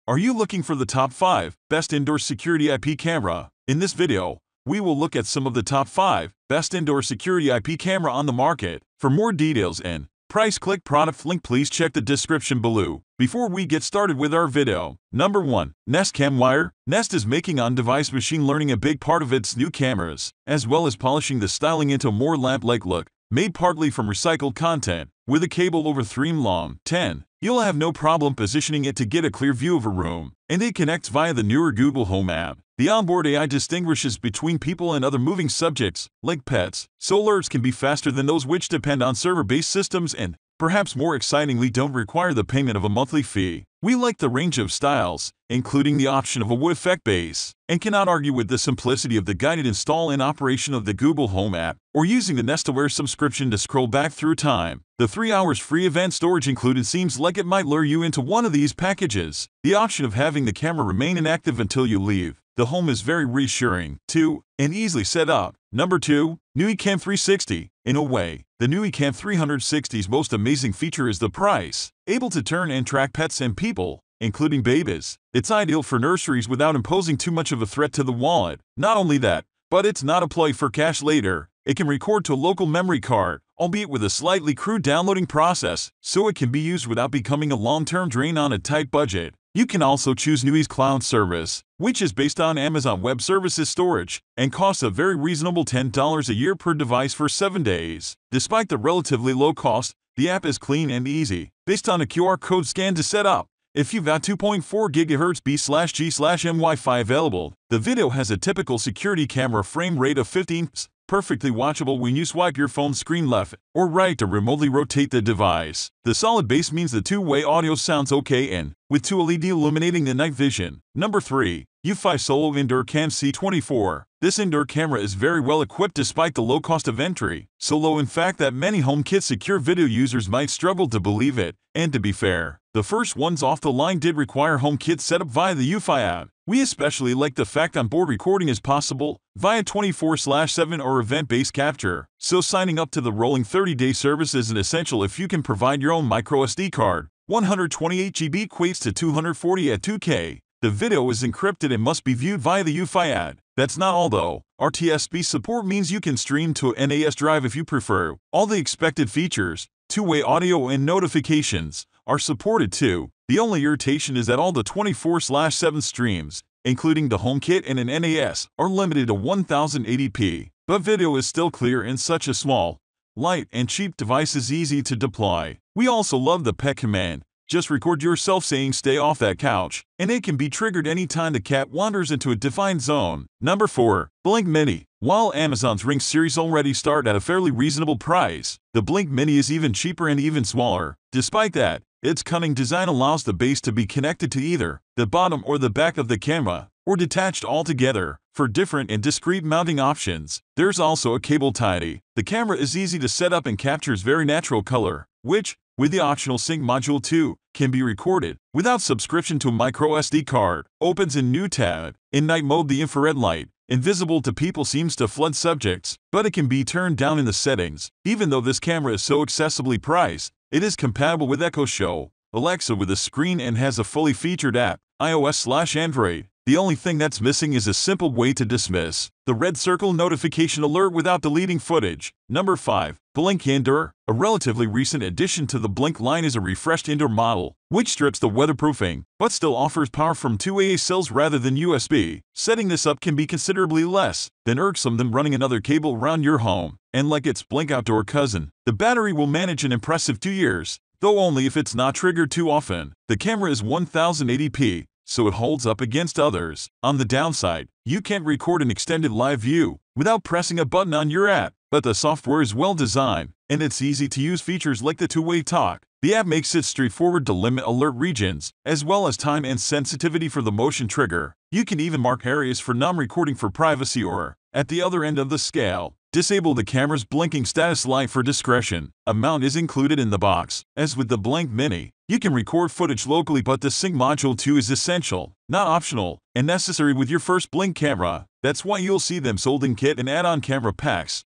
Are you looking for the top 5 best indoor security IP camera? In this video, we will look at some of the top 5 best indoor security IP camera on the market. For more details and price, click product link. Please check the description below. Before we get started with our video, number 1. Nest Cam Wire. Nest is making on-device machine learning a big part of its new cameras, as well as polishing the styling into a more lamp-like look, made partly from recycled content. With a cable over 3 m long, 10, you'll have no problem positioning it to get a clear view of a room, and it connects via the newer Google Home app. The onboard AI distinguishes between people and other moving subjects, like pets, so alerts can be faster than those which depend on server-based systems and, perhaps more excitingly, don't require the payment of a monthly fee. We like the range of styles, including the option of a wood effect base, and cannot argue with the simplicity of the guided install and operation of the Google Home app, or using the Nest Aware subscription to scroll back through time. The 3 hours free event storage included seems like it might lure you into one of these packages. The option of having the camera remain inactive until you leave the home is very reassuring. 2. And easily set up. Number 2. Nooie Cam 360. In a way, the Nooie Cam 360's most amazing feature is the price. Able to turn and track pets and people, including babies. It's ideal for nurseries without imposing too much of a threat to the wallet. Not only that, but it's not a play for cash later. It can record to a local memory card, albeit with a slightly crude downloading process, so it can be used without becoming a long-term drain on a tight budget. You can also choose Nooie's cloud service, which is based on Amazon Web Services storage, and costs a very reasonable $10 a year per device for 7 days. Despite the relatively low cost, the app is clean and easy, based on a QR code scan to set up. If you've got 2.4 GHz B/G/M Wi-Fi available, the video has a typical security camera frame rate of 15 ps, perfectly watchable when you swipe your phone screen left or right to remotely rotate the device. The solid base means the two-way audio sounds okay and, with 2 LED illuminating the night vision. Number 3. Eufy Solo IndoorCam C24. This indoor camera is very well equipped despite the low cost of entry, so low in fact that many HomeKit secure video users might struggle to believe it. And to be fair, the first ones off the line did require HomeKit setup via the Eufy app. We especially like the fact onboard recording is possible via 24/7 or event-based capture, so signing up to the rolling 30-day service isn't essential if you can provide your own microSD card. 128 GB equates to 240 at 2K. The video is encrypted and must be viewed via the Eufy app. That's not all though. RTSP support means you can stream to a NAS drive if you prefer. All the expected features, two-way audio and notifications, are supported too. The only irritation is that all the 24/7 streams, including the HomeKit and an NAS, are limited to 1080p. But video is still clear in such a small, light, and cheap device is easy to deploy. We also love the pet command. Just record yourself saying stay off that couch, and it can be triggered anytime the cat wanders into a defined zone. Number 4. Blink Mini. While Amazon's Ring series already start at a fairly reasonable price, the Blink Mini is even cheaper and even smaller. Despite that, its cunning design allows the base to be connected to either the bottom or the back of the camera, or detached altogether. For different and discrete mounting options, there's also a cable tie. The camera is easy to set up and captures very natural color, which, with the optional sync module too, can be recorded without subscription to a microSD card. Opens in new tab. In night mode, the infrared light, invisible to people, seems to flood subjects, but it can be turned down in the settings. Even though this camera is so accessibly priced, it is compatible with Echo Show, Alexa with a screen, and has a fully featured app, iOS/Android. The only thing that's missing is a simple way to dismiss the red circle notification alert without deleting footage. Number 5. Blink Indoor. A relatively recent addition to the Blink line is a refreshed indoor model, which strips the weatherproofing, but still offers power from 2 AA cells rather than USB. Setting this up can be considerably less than irksome than running another cable around your home. And like its Blink Outdoor cousin, the battery will manage an impressive 2 years, though only if it's not triggered too often. The camera is 1080p. So it holds up against others. On the downside, you can't record an extended live view without pressing a button on your app, but the software is well designed, and its easy-to-use features like the two-way talk. The app makes it straightforward to limit alert regions, as well as time and sensitivity for the motion trigger. You can even mark areas for non-recording for privacy or, at the other end of the scale, disable the camera's blinking status light for discretion. A mount is included in the box. As with the Blink Mini, you can record footage locally, but the sync module too is essential, not optional, and necessary with your first Blink camera. That's why you'll see them sold in kit and add-on camera packs.